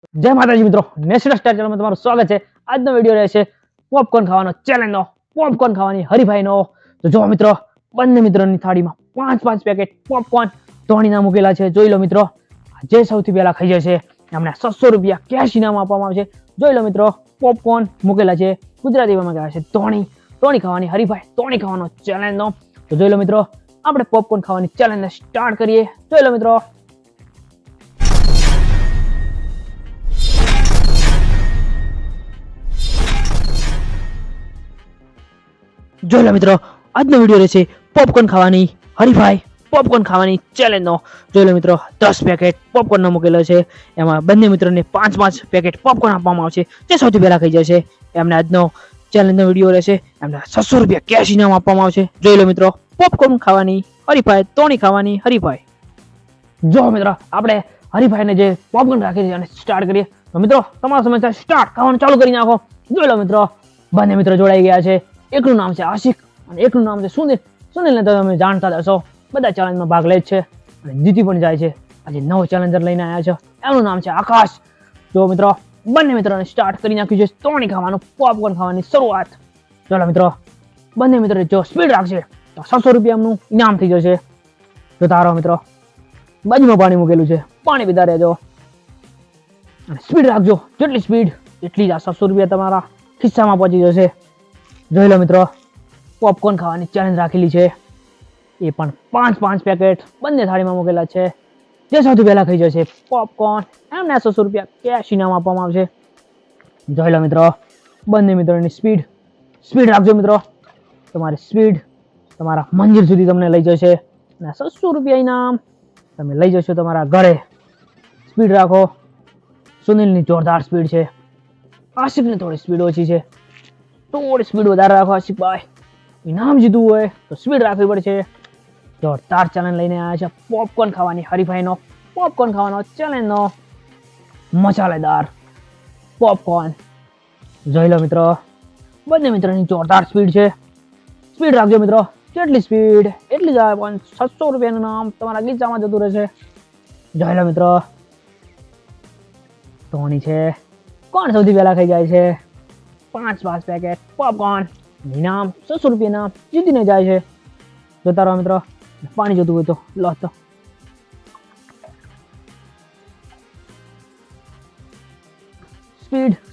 જય માતાજી મિત્રો, નેશનલ સ્ટાર ચેનલમાં તમારું સ્વાગત છે। આજનો વિડિયો રહેશે પોપકોર્ન ખાવાનો ચેલેન્જનો, પોપકોર્ન ખાવાની હરીફાઈનો। તો જો મિત્રો, બંને મિત્રોની થાળીમાં 5 પેકેટ પોપકોર્ન ધોણીના મૂકેલા છે। જોઈ લો મિત્રો, જે સૌથી પહેલા ખાઈ જશે એમને 600 રૂપિયા કેશ ઇનામ આપવામાં આવશે। જોઈ લો મિત્રો, પોપકોર્ન મૂકેલા છે, ગુજરાતીમાં કહેવાય છે ધોણી ખાવાની હરીફાઈ, ધોણી ખાવાનો ચેલેન્જનો। તો જોઈ લો મિત્રો, આપણે પોપકોર્ન ખાવાની ચેલેન્જને સ્ટાર્ટ કરીએ। જોઈ લો મિત્રો, જોઈ લો મિત્રો, આજનો વિડિયો રહેશે પોપકોર્ન ખાવાની હરીફાઈ, પોપકોર્ન ખાવાની ચેલેન્જનો। જોઈ લો મિત્રો, 10 પેકેટ પોપકોર્નનો મૂકેલો છે, એમાં બંને મિત્રોને 5 પેકેટ પોપકોર્ન આપવામાં આવશે। જે સૌથી પહેલા ખાઈ જશે એમને આજનો ચેલેન્જનો વિડિયો રહેશે, એમને 600 રૂપિયા કેશ ઇનામ આપવામાં આવશે। જોઈ લો મિત્રો, પોપકોર્ન ખાવાની હરીફાઈ, ધોણી ખાવાની હરીફાઈ। જો મિત્રો, આપણે હરીફાઈને જે પોપકોર્ન રાખી છે અને સ્ટાર્ટ કરીએ। તો મિત્રો, તમારો સમય છે, સ્ટાર્ટ ખાવાનું ચાલુ કરી નાખો। જોઈ લો મિત્રો, બંને મિત્રો જોડાઈ ગયા છે। એકનું નામ છે આશિક અને એકનું નામ છે સુનિલ। સુનિલને તો તમે જાણતા હશો, બધા ચેલેન્જમાં ભાગ લે છે અને જીતી પણ જાય છે। આજે નવો ચેલેન્જર લઈને આવ્યા છે, એનું નામ છે આકાશ। જો મિત્રો, બંને મિત્રોને સ્ટાર્ટ કરી નાખ્યું છે ધોણી ખાવાનું, પોપકોર્ન ખાવાની શરૂઆત। ચાલો મિત્રો, બંને મિત્રો જો સ્પીડ રાખશે તો 600 રૂપિયા એમનું ઇનામ થઈ જશે। જોતા રહો મિત્રો, બાજુમાં પાણી મૂકેલું છે, પાણી પીતા રહેજો અને સ્પીડ રાખજો। જેટલી સ્પીડ એટલી જ આ 600 રૂપિયા તમારા ખિસ્સામાં પહોંચી જશે। જોઈ લો મિત્રો, પોપકોર્ન ખાવાની ચેલેન્જ રાખેલી છે, એ પણ 5 પેકેટ બંને થાળીમાં મૂકેલા છે। જે સૌથી પહેલા ખાઈ જશે પોપકોર્ન એમને 600 રૂપિયા કેશ ઇનામ આપવામાં આવશે। જોઈ લો મિત્રો, બંને મિત્રોની સ્પીડ રાખજો મિત્રો, તમારી સ્પીડ તમારા મંજિલ સુધી તમને લઈ જશે અને 600 રૂપિયા ઇનામ તમે લઈ જશો તમારા ઘરે। સ્પીડ રાખો। સુનિલની જોરદાર સ્પીડ છે, આશિકની થોડી સ્પીડ ઓછી છે, થોડી સ્પીડ વધારે રાખો આશિકભાઈ। ઇનામ જીતવું હોય તો સ્પીડ રાખવી પડશે। જોરદાર ચેલેન્જ લઈને આવ્યા છે પોપકોર્ન ખાવાની હરીફાઈનો, પોપકોર્ન ખાવાનો ચેલેન્જનો, મસાલેદાર પોપકોર્ન। જોઈ લો મિત્રો, બંને મિત્રોની જોરદાર સ્પીડ છે, સ્પીડ રાખજો મિત્રો, જેટલી સ્પીડ એટલી જ આવે પણ 600 રૂપિયાનું નામ તમારા ગીચામાં જતું રહેશે। જોઈ લો મિત્રો, ધોણી છે, કોણ સૌથી પહેલા ખાઈ જાય છે 5 પેકેટ પોપકોર્ન, ઇનામ 600 રૂપિયા ઇનામ જીતીને જાય છે। જોતા રહો મિત્રો, પાણી જોતું હોય તો લો તો।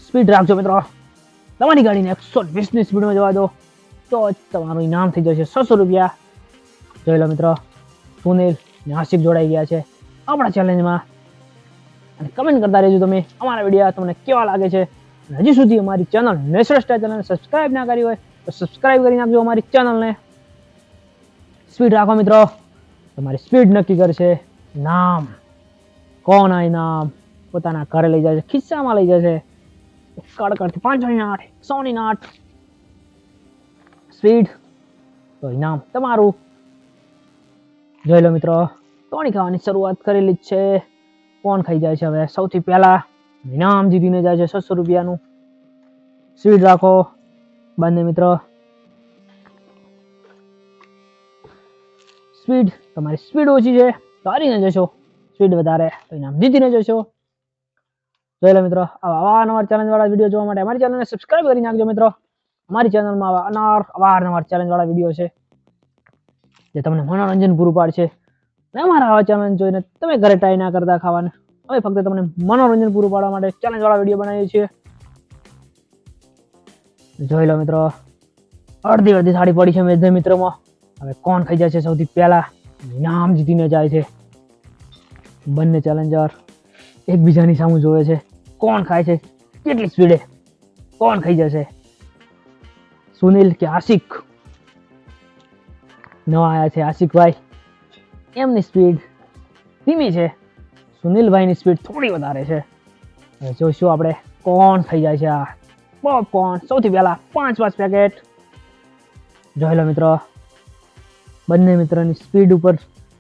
સ્પીડ રાખજો મિત્રો, તમારી ગાડીને 120 ની સ્પીડમાં જવા દો તો જ તમારું ઇનામ થઈ જશે 600 રૂપિયા। જોઈ લો મિત્રો, સુનિલ ને આશિક જોડાઈ ગયા છે આપણા ચેલેન્જમાં અને કમેન્ટ કરતા રહેજો તમે અમારા વિડીયો તમને કેવા લાગે છે। હજી સુધી અમારી ચેનલ નેશનલ સ્ટાર ચેનલને સબસ્ક્રાઇબ ના કરી હોય તો સબસ્ક્રાઇબ કરી નાખજો અમારી ચેનલને। સ્પીડ રાખો મિત્રો, તમારી સ્પીડ નક્કી કરશે નામ, કોણ આ ઇનામ પોતાના ઘરે લઈ જાય છે, ખિસ્સામાં લઈ જશે। કડકડથી 500 ની નોટ, 100 ની નોટ, સ્પીડ તો ઇનામ તમારું। જોઈ લો મિત્રો, ધોણી ખાવાની શરૂઆત કરેલી જ છે, કોણ ખાઈ જાય છે હવે સૌથી પહેલા ઇનામ જીતીને જાય છે 600 રૂપિયાનું। સ્પીડ રાખો બંને મિત્રો, સ્પીડ તમારી સ્પીડ ઓછી છે તો હારીને જશો, સ્પીડ વધારે તો ઇનામ જીતીને જશો। જોઈ લો મિત્રો, આવા અવારનવાર ચેલેન્જ વાળા વિડીયો જોવા માટે અમારી ચેનલને સબસ્ક્રાઇબ કરી નાખજો મિત્રો। અમારી ચેનલમાં અવારનવાર ચેલેન્જ વાળા વિડીયો છે જે તમને મનોરંજન પૂરું પાડશે। અમારા આવા ચેલેન્જ જોઈને તમે ઘરે ટ્રાય ના કરતા ખાવાને, અમે ફક્ત તમને મનોરંજન પૂરું પાડવા માટે ચેલેન્જ વાળા વિડીયો બનાવીએ છીએ। જોઈ લો મિત્રો, અડધી થાળી પડી છે મેં મિત્રોમાં, હવે કોણ ખાઈ જાય છે સૌથી પહેલા ઇનામ જીતીને જાય છે। બંને ચેલેન્જર એકબીજાની સામે જોવે છે, કોણ ખાય છે કેટલી સ્પીડે, કોણ ખાઈ જશે સુનિલ કે આશિક। નવા આવ્યા છે આશિકભાઈ, એમની સ્પીડ ધીમી છે, સુનિલભાઈની સ્પીડ થોડી વધારે છે। હવે જોઈશું આપણે કોણ ખાઈ જાય છે આ પોપકોર્ન સૌથી પહેલા 5 પેકેટ। જોઈ લો મિત્રો, બંને મિત્રોની સ્પીડ ઉપર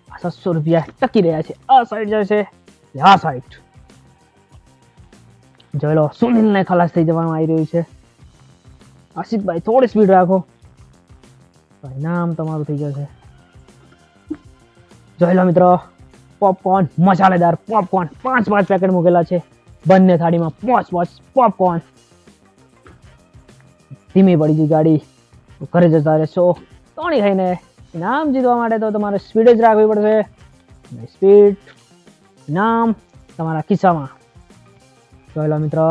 600 રૂપિયા ટકી રહ્યા છે। આ સાઈડ જશે, આ સાઈડ। જોઈ લો, સુનિલને ખલાસ થઈ જવાનું આવી રહ્યું છે। આશિકભાઈ થોડી સ્પીડ રાખો તો ઇનામ તમારું થઈ જશે। જોઈ લો મિત્રો, પોપકોર્ન મસાલેદાર પોપકોર્ન 5 પેકેટ મૂકેલા છે, બંને થાળીમાં 5 પોપકોર્ન. ધીમી પડી ગઈ ગાડી, ઘરે જતા રહેશો. તોણી ખાઈને ઇનામ જીતવા માટે તો તમારે સ્પીડ જ રાખવી પડશે. સ્પીડ ઇનામ તમારા ખિસ્સામાં. જોઈ લો મિત્રો,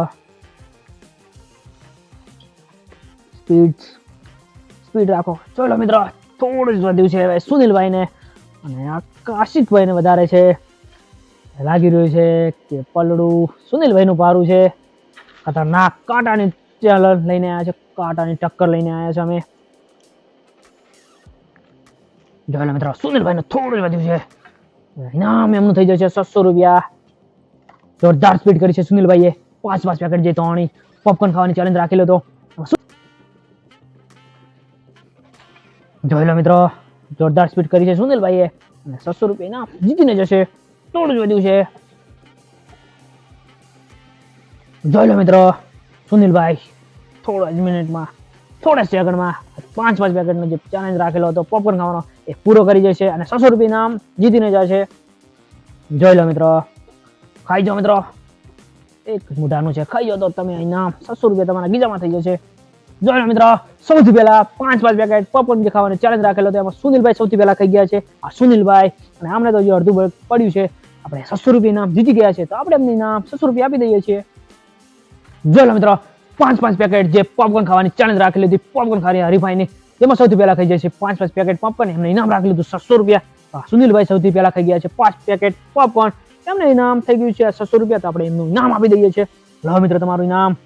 સ્પીડ રાખો. જોઈ લો મિત્રો, થોડું જ વધ્યું છે હવે સુનિલભાઈને, અને આ કાશિકભાઈને વધારે છે. લાગી રહ્યું છે કે પલડું સુનિલભાઈનું પારું છે. ખતરનાક કાંટાની ચેલેન્જ લઈને આવ્યા છે, કાંટાની ટક્કર લઈને આવ્યા છે અમે. જોઈ લો મિત્રો, સુનિલભાઈને થોડું જ વધ્યું છે. ઇનામ એમનું થઈ જશે 600 રૂપિયા. જોરદાર સ્પીડ કરી છે સુનિલભાઈએ. 5 પેકેટ જે તોણી પોપકોર્ન ખાવાની ચેલેન્જ રાખેલો હતો. જોઈ લો મિત્રો, જોરદાર સ્પીડ કરી છે સુનિલભાઈએ, અને 600 રૂપિયા ઇનામ જીતીને જશે. થોડું જ વધ્યું છે. જોઈ લો મિત્રો, સુનિલભાઈ થોડા જ મિનિટમાં, થોડા સેકન્ડમાં 5 પેકેટનો જે ચેલેન્જ રાખેલો હતો પોપકોર્ન ખાવાનો એ પૂરો કરી જશે, અને 600 રૂપિયા ઇનામ જીતીને જશે. જોઈ લો મિત્રો, ખાઈ જાઓ મિત્રો, એક મોઢાનું છે, ખાઈ જાઓ તો તમે ઇનામ 600 રૂપિયા તમારા ગીજામાં થઈ જશે. જોઈ લો મિત્રો, સૌથી પહેલા 5 પેકેટ પોપકોર્ન જે ખાવાનો ચેલેન્જ રાખેલો હતો એમાં સુનિલભાઈ સૌથી પહેલા ખાઈ ગયા છે. આ સુનિલભાઈ, અને આમને તો જે અડધું પડ્યું છે. આપણે 600 રૂપિયા ઇનામ જીતી ગયા છે, તો આપણે એમને ઇનામ 600 રૂપિયા આપી દઈએ છીએ. જોઈ લો મિત્રો, 5 પેકેટ જે પોપકોર્ન ખાવાની ચેલેન્જ રાખેલી હતી પોપકોર્ન ખાવાની હરીફાઈની, તેમાં સૌથી પહેલા ખાઈ જાય છે 5 પેકેટ પોપકોર્ન. એમને ઇનામ રાખેલું હતું 600 રૂપિયા. સુનિલભાઈ સૌથી પહેલા ખાઈ ગયા છે 5 પેકેટ પોપકોર્ન, એમને ઇનામ થઈ ગયું છે 600 રૂપિયા. તો આપણે એમનું ઇનામ આપી દઈએ છીએ. લો મિત્રો, તમારું ઇનામ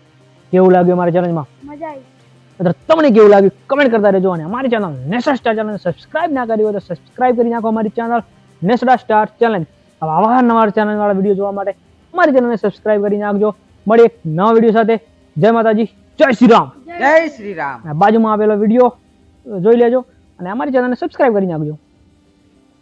કેવું લાગ્યું અમારી ચેલેન્જમાં? મજા આવી. મિત્રો તમને કેવું લાગ્યું કમેન્ટ કરતા રહેજો, અને અમારી ચેનલ નેસડા સ્ટાર ચેનલને સબસ્ક્રાઇબ ના કરી હોય તો સબસ્ક્રાઇબ કરી નાખો અમારી ચેનલ નેસડા સ્ટાર ચેનલ. આવા નવા ચેનલ વાળા વિડીયો જોવા માટે અમારી ચેનલને સબસ્ક્રાઇબ કરી નાખજો. મળીએ એક નવા વિડીયો સાથે. જય માતાજી, જય શ્રી રામ. જય શ્રી રામ. બાજુમાં આપેલો વિડીયો જોઈ લેજો, અને અમારી ચેનલને સબસ્ક્રાઇબ કરી નાખજો.